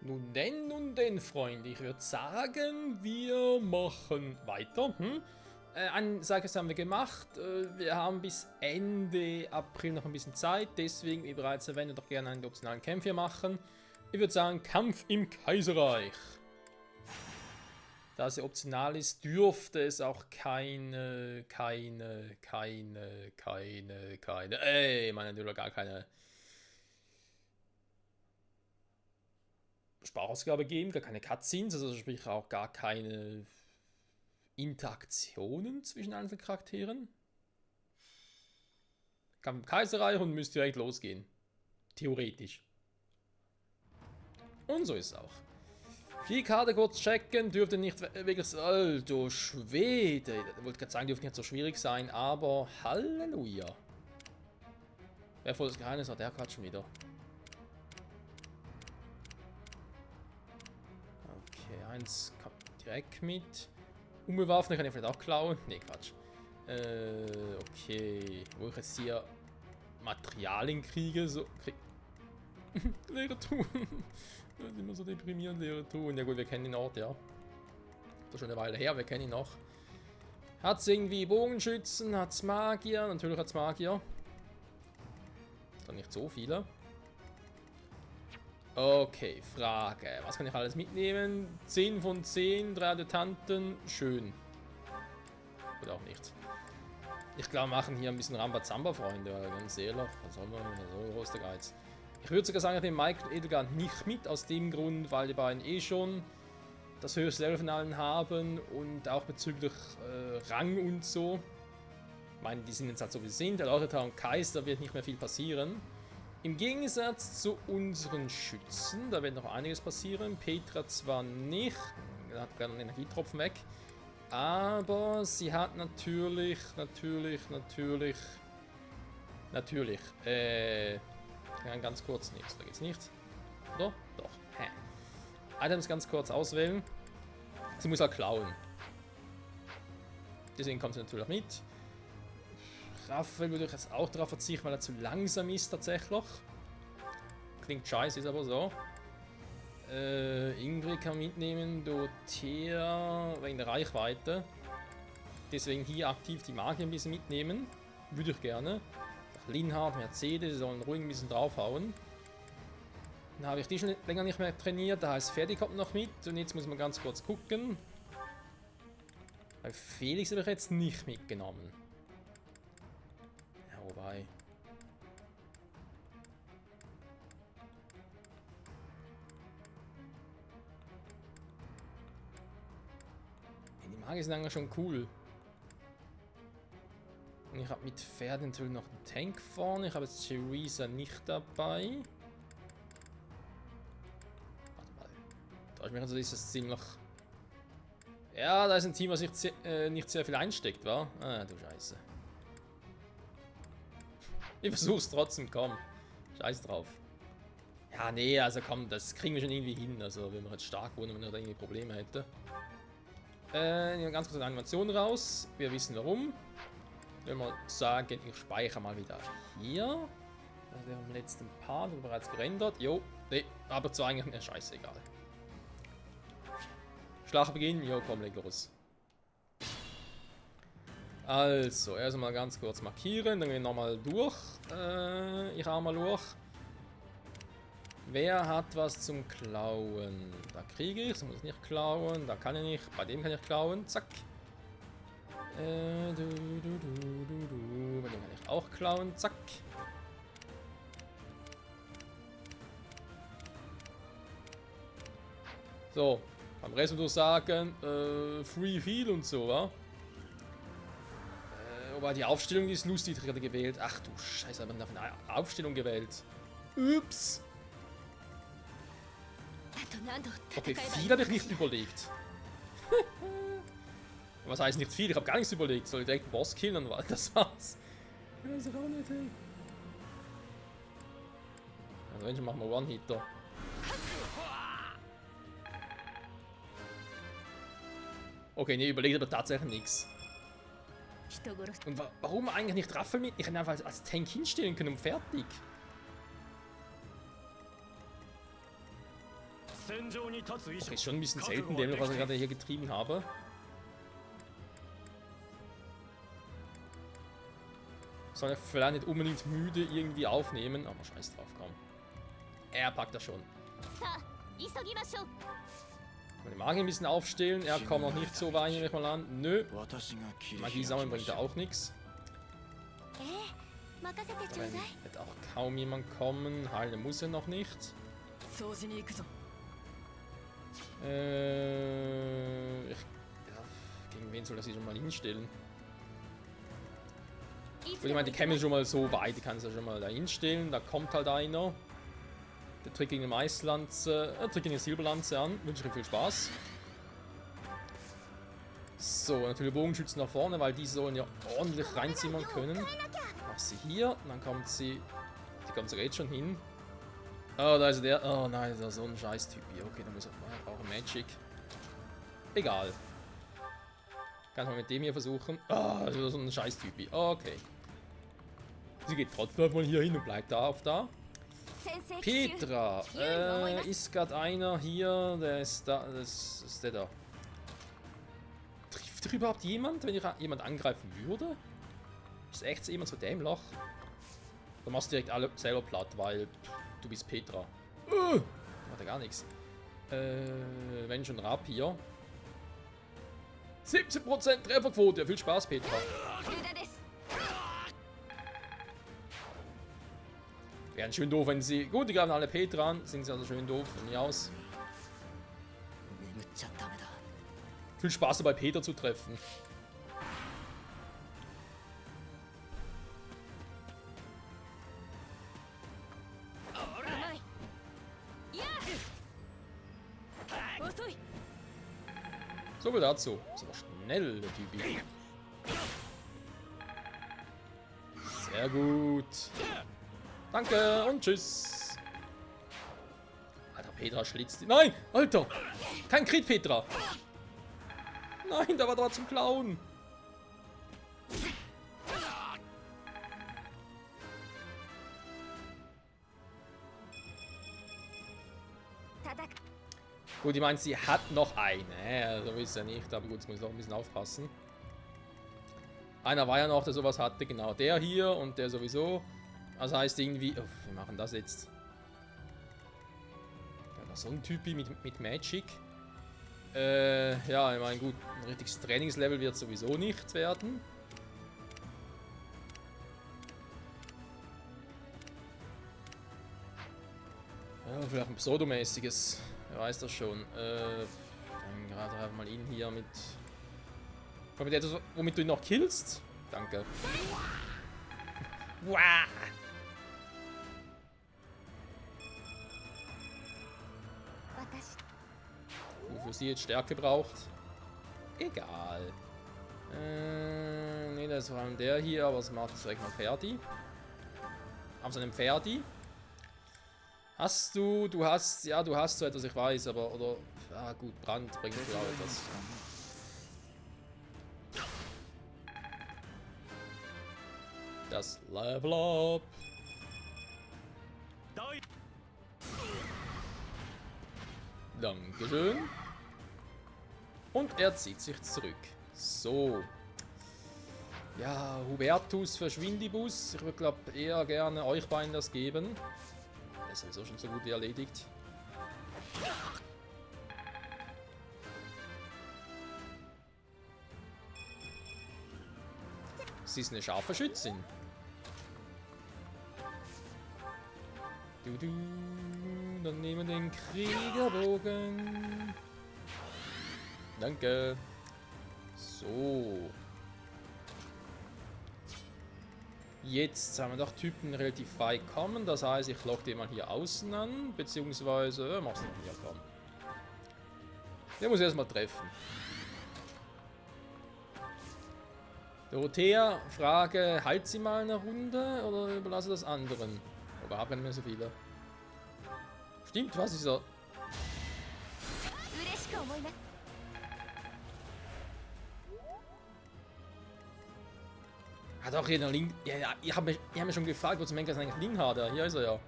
Nun denn, Freunde. Ich würde sagen, wir machen weiter. Eine Sache haben wir gemacht. Wir haben bis Ende April noch ein bisschen Zeit. Deswegen, wie bereits erwähnt, doch gerne einen optionalen Kampf hier machen. Ich würde sagen, Kampf im Kaiserreich. Da es ja optional ist, dürfte es auch keine, meine natürlich gar keine Sprachausgabe geben, gar keine Cutscenes, also sprich auch gar keine Interaktionen zwischen einzelnen Charakteren. Kampf im Kaiserreich und müsste direkt losgehen. Theoretisch. Und so ist es auch. Die Karte kurz checken, dürfte nicht wirklich... Alter Schwede! Ich wollte gerade sagen, dürfte nicht so schwierig sein, aber Halleluja. Wer voll das Geheimnis hat, der quatscht schon wieder. Okay, eins kommt direkt mit. Unbewaffnet kann ich vielleicht auch klauen. Ne, Quatsch. Okay. Wo ich jetzt hier Materialien kriege, so... leere Truhen. Das ist immer so deprimierend, leere Truhen. Ja gut, wir kennen den Ort, ja. Das ist schon eine Weile her, wir kennen ihn noch. Hat's irgendwie Bogenschützen, hat's Magier, natürlich hat's Magier. Ist doch nicht so viele. Okay, Frage. Was kann ich alles mitnehmen? 10 von 10, 3 Adjutanten, schön. Oder auch nicht. Ich glaube, wir machen hier ein bisschen Rambazamba, Freunde, weil ganz ehrlich, was soll man, so groß der Geiz. Ich würde sogar sagen, ich nehme Michael Edelgard nicht mit, aus dem Grund, weil die beiden eh schon das höchste Level von allen haben und auch bezüglich Rang und so. Ich meine, die sind jetzt halt so wie sie sind, der Loretta und Kaiser wird nicht mehr viel passieren. Im Gegensatz zu unseren Schützen, da wird noch einiges passieren. Petra zwar nicht, hat gerade einen Energietropfen weg, aber sie hat natürlich, ganz kurz nichts, da geht's nicht. Oder? Doch. Hä. Items ganz kurz auswählen. Sie muss auch klauen. Deswegen kommt sie natürlich mit. Raphael würde ich jetzt auch darauf verzichten, weil er zu langsam ist tatsächlich. Klingt scheiße, ist aber so. Ingrid kann mitnehmen, Dorothea wegen der Reichweite. Deswegen hier aktiv die Magie ein bisschen mitnehmen. Würde ich gerne. Linhard, Mercedes, die sollen ruhig ein bisschen draufhauen. Dann habe ich die schon länger nicht mehr trainiert, da heißt Ferdi kommt noch mit. Und jetzt muss man ganz kurz gucken. Bei Felix habe ich jetzt nicht mitgenommen. Ja, wobei. Ja, die Magier sind eigentlich schon cool. Und ich habe mit Pferden natürlich noch einen Tank vorne. Ich habe jetzt Theresa nicht dabei. Warte mal. Da ist mir also dieses ziemlich... Ja, da ist ein Team, was nicht sehr viel einsteckt, wa? Ah, du Scheiße. Ich versuch's trotzdem, komm. Scheiß drauf. Ja, nee, also komm, das kriegen wir schon irgendwie hin. Also, wenn wir jetzt stark wurden und wenn wir da irgendwie Probleme hätten. Ganz kurz eine Animation raus. Wir wissen warum. Wenn wir sagen, ich speichere mal wieder hier. Das wäre im letzten Part, wurde bereits gerendert. Jo, nee, aber zu eigentlich eine Scheißegal. Schlacht beginnen, jo, komm, leg los. Also, erst mal ganz kurz markieren, dann gehen wir nochmal durch. Ich auch mal durch. Wer hat was zum Klauen? Da kriege ich, das muss ich nicht klauen, da kann ich nicht, bei dem kann ich klauen, zack. Bei dem kann ich auch klauen. Zack. So. Beim Rest würde ich sagen, Free Feel und so, wa? Wobei die Aufstellung, die ist lustig gerade gewählt. Ach du Scheiße, hat man auf eine Aufstellung gewählt. Ups. Okay, viel habe ich nicht überlegt. Was heißt nicht viel? Ich habe gar nichts überlegt. Soll ich direkt den Boss killen und das war's? Ja, das ist auch nicht, ey. Also wenn schon machen wir One-Hitter. Okay, nee, überlegt aber tatsächlich nichts. Und warum eigentlich nicht Raffel mit? Ich hätte einfach als Tank hinstellen können und fertig. Okay, ist schon ein bisschen selten, dem, was ich gerade hier getrieben habe. Soll er vielleicht nicht unbedingt müde irgendwie aufnehmen, aber scheiß drauf, komm. Er packt das schon. Mal die Magie ein bisschen aufstellen, er kommt noch nicht so weit, nehme ich mal an. Nö. Magie sammeln bringt da auch nichts. Da wird auch kaum jemand kommen. Heilen muss er noch nicht. Gegen wen soll er sich schon mal hinstellen? Ich meine, die kämen schon mal so weit, die kann sie schon mal da hinstellen. Da kommt halt einer. Der tritt gegen eine Maislanze, tritt gegen eine Silberlanze an. Wünsche ich ihm viel Spaß. So, natürlich Bogenschützen nach vorne, weil die sollen ja ordentlich reinzimmern können. Mach sie hier, dann kommt sie. Die kommt sogar jetzt schon hin. Oh, da ist der. Oh nein, das ist so ein Scheiß-Typ hier. Okay, da muss er auch Magic. Egal. Kann man mit dem hier versuchen. Oh, das ist so ein Scheiß-Typ. Okay. Sie geht trotzdem mal hier hin und bleibt da auf da. Petra. Ist gerade einer hier. Der ist da. Das ist der da. Trifft er überhaupt jemand, wenn ich jemand angreifen würde? Ist echt jemand zu dem Loch? Dann machst du direkt alle selber platt, weil du bist Petra. Macht ja gar nichts. Wenn schon Rapier. 17% Trefferquote. Viel Spaß, Petra. Wären schön doof, wenn sie. Gut, die greifen alle Petra an. Sind sie also schön doof von mir aus. Viel Spaß dabei, Peter zu treffen. So viel dazu. Ist aber schnell, der Typ. Sehr gut. Danke und tschüss. Alter, Petra schlitzt. Nein, Alter. Kein Crit, Petra. Nein, da war doch zum Klauen. Gut, ich meine, sie hat noch eine. So ist ja nicht, aber gut, jetzt muss ich noch ein bisschen aufpassen. Einer war ja noch, der sowas hatte, genau. Der hier und der sowieso. Das heißt irgendwie... Oh, wir machen das jetzt. Ja, so ein Typi mit Magic. Ja, ich meine, gut, ein richtiges Trainingslevel wird sowieso nicht werden. Ja, vielleicht ein pseudomäßiges. Wer weiß das schon. Dann gerade mal ihn hier mit etwas, womit du ihn noch killst. Danke. Wow. Wofür sie jetzt Stärke braucht. Egal. Ne, das ist vor allem der hier, aber es macht es direkt mal Ferdi. Auf seinem Ferdi. Hast du hast so etwas, ich weiß, aber, oder, ja gut, Brand bringt dir auch etwas. Das Level Up. Dankeschön. Und er zieht sich zurück. So. Ja, Hubertus Verschwindibus. Ich würde, glaube eher gerne euch beiden das geben. Der ist sowieso schon so gut wie erledigt. Sie ist eine scharfe Schützin. Dann nehmen wir den Kriegerbogen. Danke. So. Jetzt haben wir doch Typen relativ frei kommen. Das heißt, ich lock den mal hier außen an. Beziehungsweise, mach's nicht hier kommen. Der muss erstmal treffen. Dorothea, Frage, halt sie mal eine Runde oder überlasse das anderen? Aber haben wir nicht mehr so viele. Stimmt, was ist er? Hat auch hier einen Link. Ja, ich hab mich schon gefragt, wo zum Henker ist eigentlich Link hat. Hier ist er ja.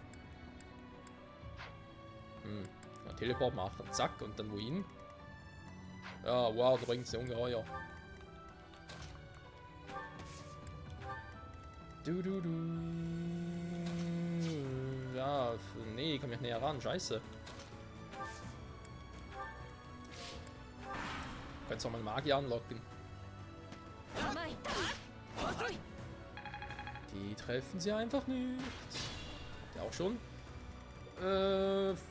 Mal Teleport machen, zack, und dann wohin? Ja, wow, da bringt es ungeheuer. Du. Ja, nee, komm ich näher ran, scheiße. Kannst auch mal Magier anlocken. Die treffen sie einfach nicht. Ja, auch schon.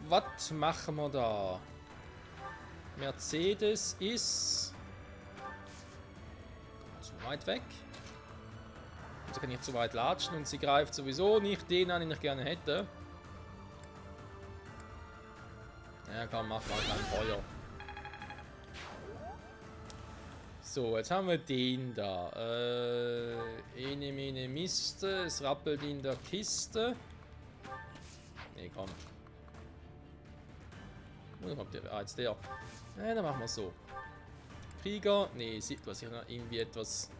Was machen wir da? Mercedes ist so weit weg. Und sie kann nicht so weit latschen und sie greift sowieso nicht den an, den ich gerne hätte. Ja, komm, mach mal kein Feuer. So, jetzt haben wir den da. Ene, mene, miste. Es rappelt in der Kiste. Nee, komm. Wo kommt der? Ah, jetzt der. Dann machen wir so. Krieger. Nee, sieht was hier noch irgendwie etwas.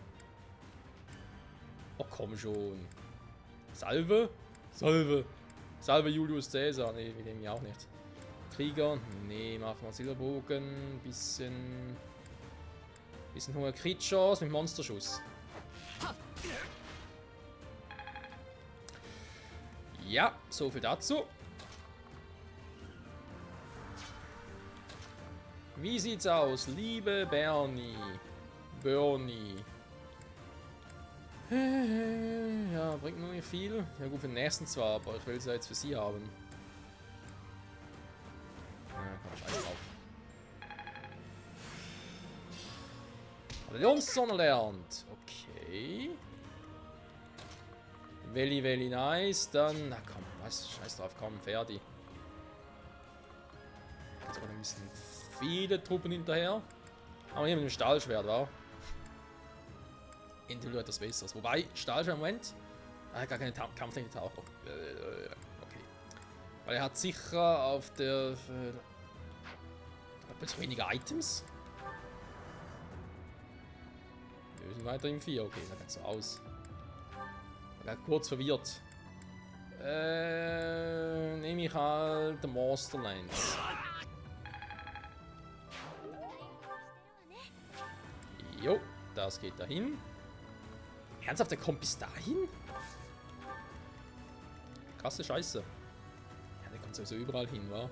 Oh, komm schon. Salve? Salve. Salve Julius Caesar. Nee, wir nehmen ja auch nicht. Krieger. Nee, machen wir Silberbogen. Bisschen hohe Crit-Chance mit Monsterschuss. Ja, so viel dazu. Wie sieht's aus, liebe Bernie? Ja, bringt nur nicht viel. Ja gut, für den nächsten zwar, aber ich will es ja jetzt für sie haben. Ja, komm, scheiß drauf. Bataillonssonne lernt. Okay. Very nice. Dann, na komm, was? Scheiß drauf, komm, fertig. Jetzt aber ein bisschen viele Truppen hinterher. Aber hier mit dem Stahlschwert, wa? Interview etwas Besseres. Wobei, Stahlschwert im Moment. Er hat gar keine Kampftechnik auch. Okay. Weil er hat sicher auf der. Hat jetzt weniger Items. Wir sind weiter im 4. Okay, sah ganz so aus. Ich war kurz verwirrt. Nehme ich halt den Monsterlands. Jo, das geht dahin. Ernsthaft, der kommt bis dahin? Krasse Scheiße. Ja, der kommt sowieso überall hin, wa?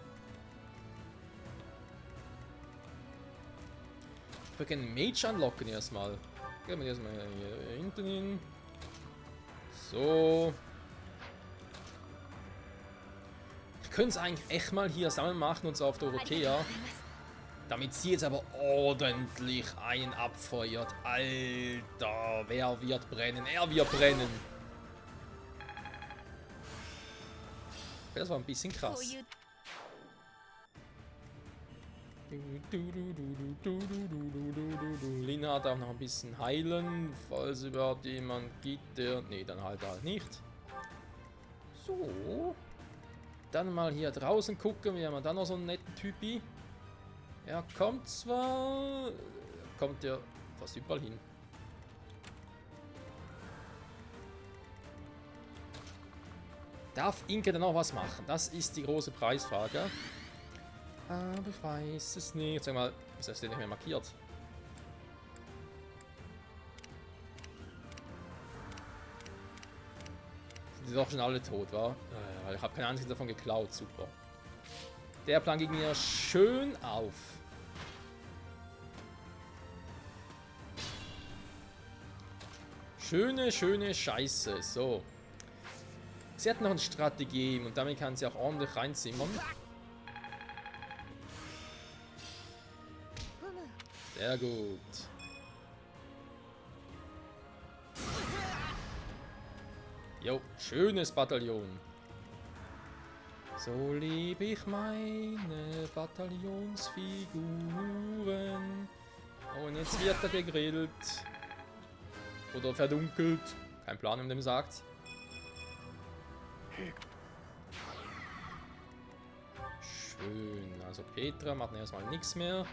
Wir können Mage unlocken erstmal. Gehen wir erstmal hier hinten hin. So. Wir können es eigentlich echt mal hier sammeln machen und so auf der Dorothea. Damit sie jetzt aber ordentlich einen abfeuert. Alter, wer wird brennen? Er wird brennen. Das war ein bisschen krass. Lina darf noch ein bisschen heilen, falls überhaupt jemand gibt, der... Nee, dann halt nicht. So. Dann mal hier draußen gucken, wir haben dann noch so einen netten Typi. Er kommt zwar... Kommt ja fast überall hin. Darf Inke dann noch was machen? Das ist die große Preisfrage. Aber ich weiß es nicht. Sag mal, was hast du denn nicht mehr markiert? Die sind doch schon alle tot, wa? Ich habe keine einzige davon geklaut. Super. Der Plan ging mir schön auf. Schöne Scheiße. So. Sie hat noch eine Strategie und damit kann sie auch ordentlich reinzimmern. Sehr gut. Jo, schönes Bataillon. So liebe ich meine Bataillonsfiguren. Oh, und jetzt wird er gegrillt. Oder verdunkelt. Kein Plan, wie man dem sagt. Schön. Also Petra macht erstmal nichts mehr.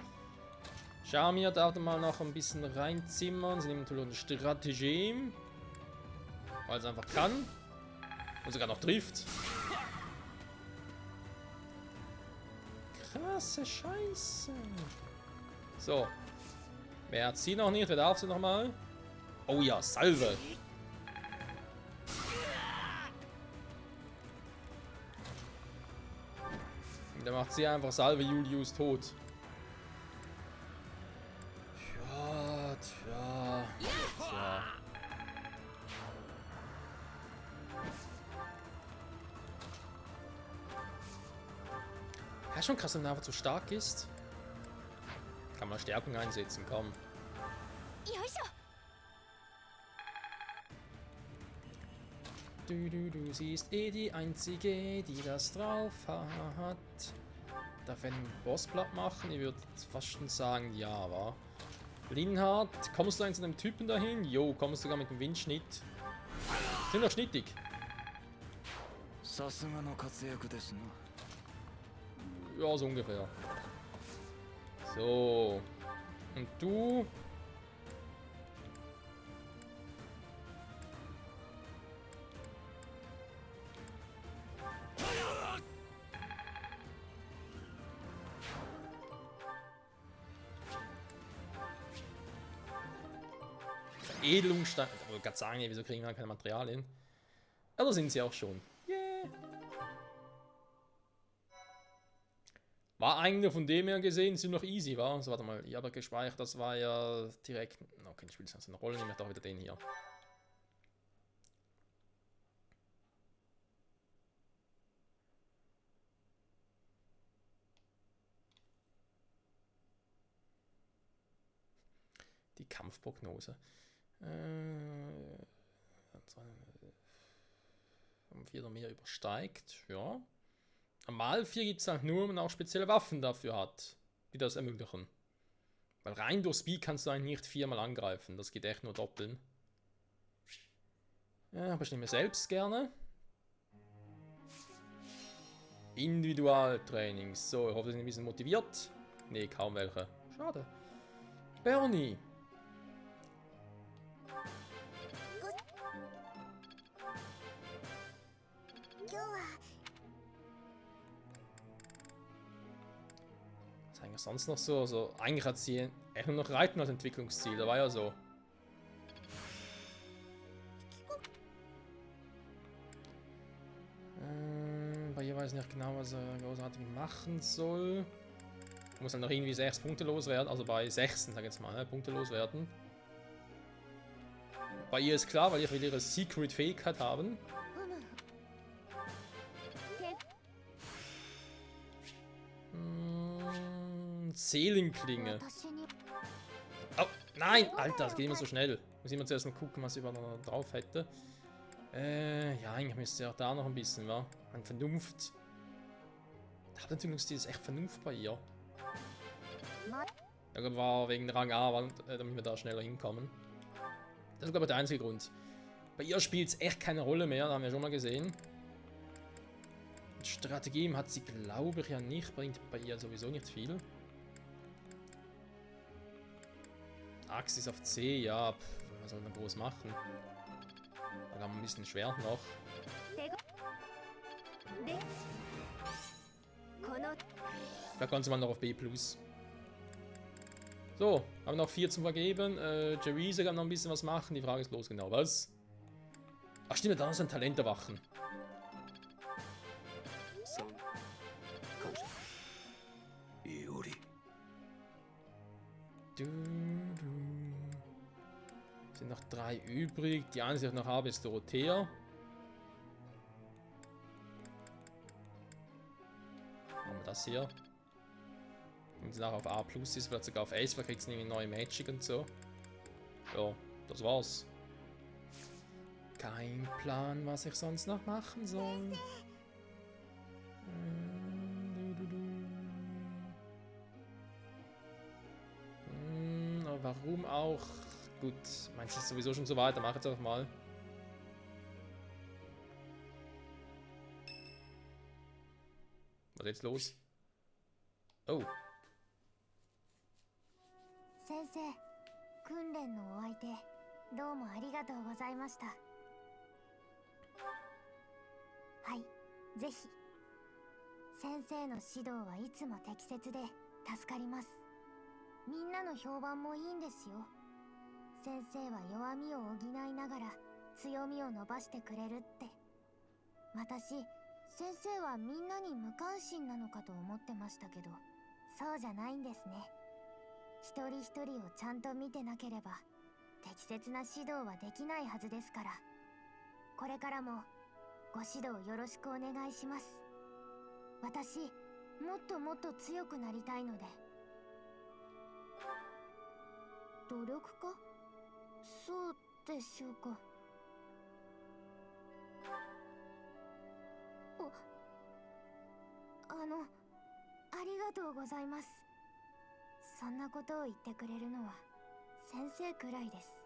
Shamir darf mal noch ein bisschen reinzimmern. Sie nimmt natürlich eine Strategie. Weil es einfach kann. Und sogar noch trifft. Krasse Scheiße. So. Wer hat sie noch nicht? Wer darf sie noch mal? Oh ja, Salve. Und dann macht sie einfach Salve Julius tot. Tja, tja, tja. Ja, schon krass, wenn er einfach zu stark ist. Kann man Stärkung einsetzen, komm. Du siehst eh die Einzige, die das drauf hat. Darf einen Boss platt machen? Ich würde fast schon sagen, ja, wa? Linhard, kommst du zu einem Typen dahin? Jo, kommst du sogar mit dem Windschnitt. Sind doch schnittig. Ja, so ungefähr. So. Und du? Veredelungsstein. Ich wollte gerade sagen, wieso kriegen wir keine Materialien? Aber sind sie auch schon. Yeah. War eigentlich von dem her gesehen, sind noch easy, war? So, warte mal, ich habe gespeichert, das war ja direkt. Okay, ich spiele jetzt eine Rolle, nehme ich doch wieder den hier. Die Kampfprognose. Am 4 oder mehr übersteigt, ja. Am Mal 4 gibt es halt nur, wenn man auch spezielle Waffen dafür hat, die das ermöglichen. Weil rein durch Speed kannst du eigentlich nicht 4-mal angreifen, das geht echt nur doppeln. Ja, aber ich nehme selbst gerne. Individualtraining. So, ich hoffe, sie sind ein bisschen motiviert. Ne, kaum welche. Schade. Bernie. Was ist eigentlich sonst noch so? Also, eigentlich hat sie echt nur noch Reiten als Entwicklungsziel. Da war ja so. Bei ihr weiß ich nicht genau, was er großartig machen soll. Muss dann noch irgendwie 6 Punkte loswerden. Also bei 6, sag ich jetzt mal, ne, Punkte loswerden. Bei ihr ist klar, weil ich will ihre Secret-Fähigkeit haben. Seelenklinge. Oh, nein! Alter, das geht immer so schnell. Muss immer zuerst mal gucken, was ich überhaupt noch drauf hätte. Ja, eigentlich müsste ja da noch ein bisschen, wa? An Vernunft. Der Hauptentwicklungsstil ist echt Vernunft bei ihr. Ja, war wegen Rang A, damit wir da schneller hinkommen. Das ist, glaube ich, der einzige Grund. Bei ihr spielt es echt keine Rolle mehr, da haben wir schon mal gesehen. Strategien hat sie, glaube ich, ja nicht. Bringt bei ihr sowieso nicht viel. Axt ist auf C, ja, was soll man groß machen? Da haben wir ein bisschen Schwert noch. Da kannst du mal noch auf B+. So, haben noch 4 zu vergeben. Jerisa kann noch ein bisschen was machen. Die Frage ist bloß genau, was? Ach stimmt, da ist ein Talent erwachen. Sind noch 3 übrig. Die einzige, die ich noch habe, ist Dorothea. Machen wir das hier. Wenn sie nachher auf A+ ist, vielleicht sogar auf S, vielleicht kriegt sie eine neue Magic und so. Ja, das war's. Kein Plan, was ich sonst noch machen soll. Aber warum auch? Gut, meinst du, ist sowieso schon so weit, dann mach jetzt einfach mal. Was ist jetzt los? Oh. 先生、訓練のお相手、どうもありがとうございました。はい、ぜひ。先生の指導はいつも適切で助かります。みんなの評判もいいんですよ。先生は弱みを補いながら強みを伸ばしてくれるって。私、先生はみんなに無関心なのかと思ってましたけど、そうじゃないんですね。一人一人をちゃんと見てなければ適切な指導はできないはずですから。これからもご指導よろしくお願いします。私、もっともっと強くなりたいので。努力家？そうでしょうか。ありがとうございます。そんなことを言ってくれるのは先生くらいです。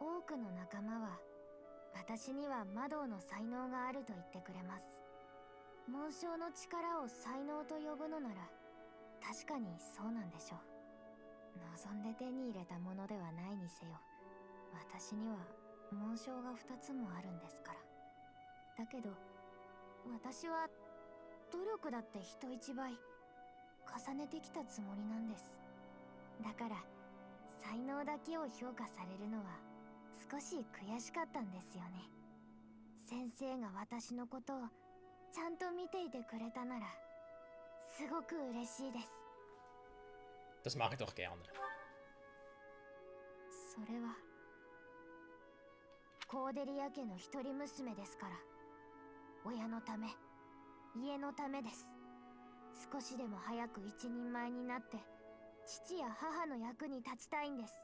多くの仲間は私には魔導の才能があると言ってくれます。紋章の力を才能と呼ぶのなら確かにそうなんでしょう。望んで手に入れたものではないにせよ、私には紋章が2つもあるんですから。だけど私は努力だって人一倍重ねてきたつもりなんです。だから才能だけを評価されるのは少し悔しかったんですよね。先生が私のことをちゃんと見ていてくれたならすごく嬉しいです。Das mache ich doch gerne. それはコーデリア家の一人娘ですから、親のため、家のためです。少しでも早く一人前になって父や母の役に立ちたいんです。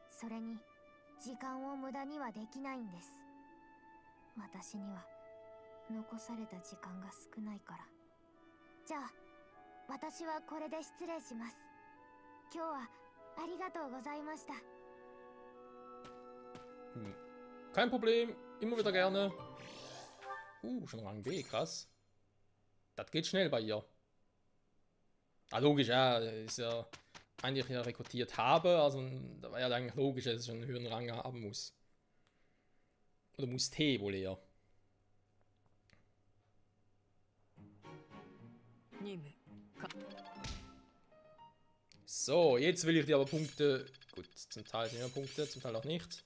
それに時間を無駄にはできないんです。私には残された時間が少ないから。じゃあ私はこれで失礼します。今日はありがとうございました。Kein Problem, immer wieder gerne. Schon Rang B, krass. Das geht schnell bei ihr. Ah, logisch, ja, ist ja eigentlich ja rekrutiert habe, also da war ja eigentlich logisch, dass es schon einen höheren Rang haben muss. Oder muss T wohl eher. So, jetzt will ich dir aber Punkte. Gut, zum Teil sind ja Punkte, zum Teil auch nicht.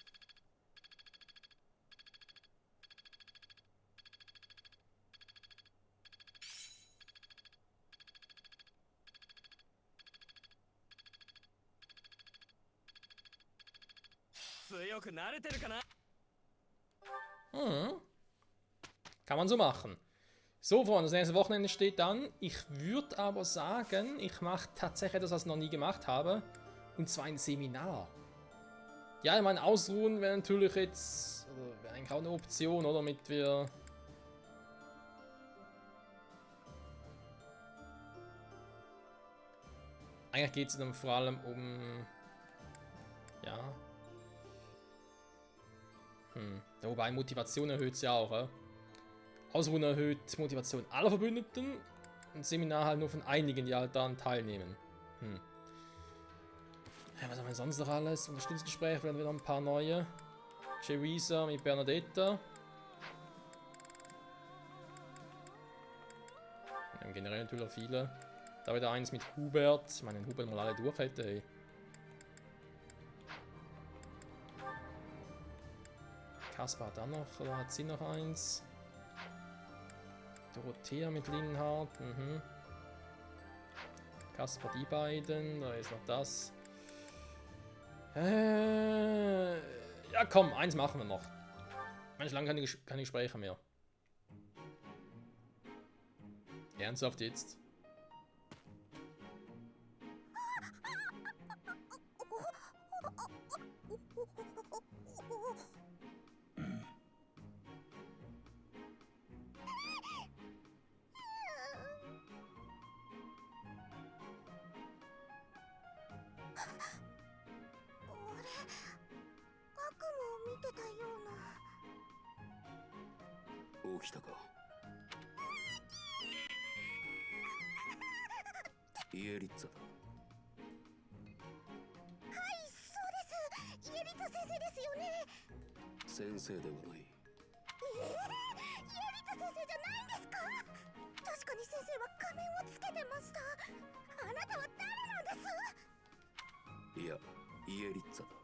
Kann man so machen. So, Freunde, das nächste Wochenende steht dann. Ich würde aber sagen, ich mache tatsächlich etwas, was ich noch nie gemacht habe. Und zwar ein Seminar. Ja, ich meine, ausruhen wäre natürlich jetzt, wäre eigentlich auch eine Option, oder? Damit wir... Eigentlich geht es dann vor allem um... Ja. Wobei Motivation erhöht es ja auch, ja? Ausruhen erhöht Motivation aller Verbündeten. Ein Seminar halt nur von einigen, die halt daran teilnehmen. Ja, was haben wir sonst noch alles? Unterstützungsgespräch, werden wir noch ein paar neue. Cerisa mit Bernadetta. Wir haben generell natürlich auch viele. Da wieder eins mit Hubert. Ich meine, wenn Hubert mal alle durch hätte, ey. Kaspar hat dann noch, oder hat sie noch eins? Dorothea mit Linhardt, Kaspar die beiden, da ist noch das. Ja komm, eins machen wir noch. Manch lange keine Gespräche mehr. Ernsthaft jetzt? 確かに先生は仮面をつけてました。あなたは誰なんです？いや、イエリッツァだ。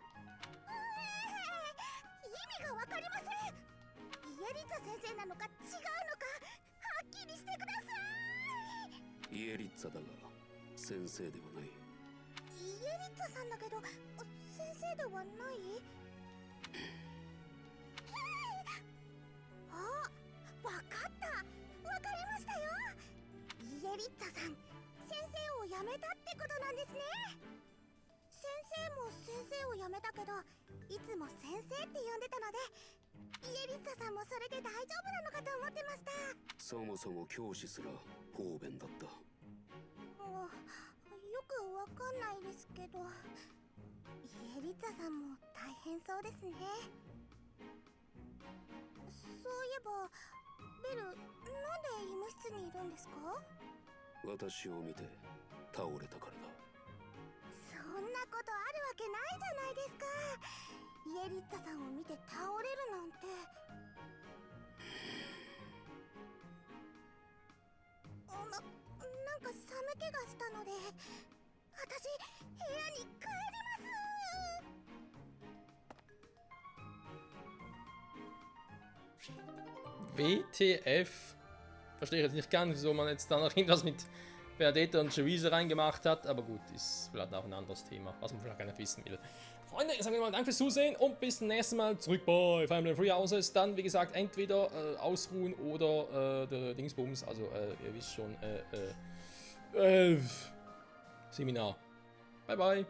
意味がわかりません。イエリッツァ先生なのか違うのか、はっきりしてください。イエリッツァだが、先生ではない。イエリッツァさんだけど、先生ではない？あ、わかった。わかりましたよ。イエリッツァさん、先生を辞めたってことなんですね。先生も先生を辞めたけど、いつも先生って呼んでたので、イエリッツァさんもそれで大丈夫なのかと思ってました。そもそも教師すら方便だった。よくわかんないですけど、イエリッツァさんも大変そうですね。そういえばベル、なんで医務室にいるんですか？私を見て倒れたからだ。そんなことあるわけないじゃないですか。イエリッツァさんを見て倒れるなんて。なんか寒気がしたので、私部屋に帰ります。WTF? Verstehe ich jetzt nicht ganz, wieso man jetzt da noch irgendwas mit Bernadetta und Louise reingemacht hat, aber gut, ist vielleicht auch ein anderes Thema, was man vielleicht gar nicht wissen will. Freunde, sagen wir mal Dank fürs Zusehen und bis zum nächsten Mal zurück bei Fire Emblem Three Houses. Dann, wie gesagt, entweder ausruhen oder der Dingsbums, also ihr wisst schon, Seminar. Bye bye.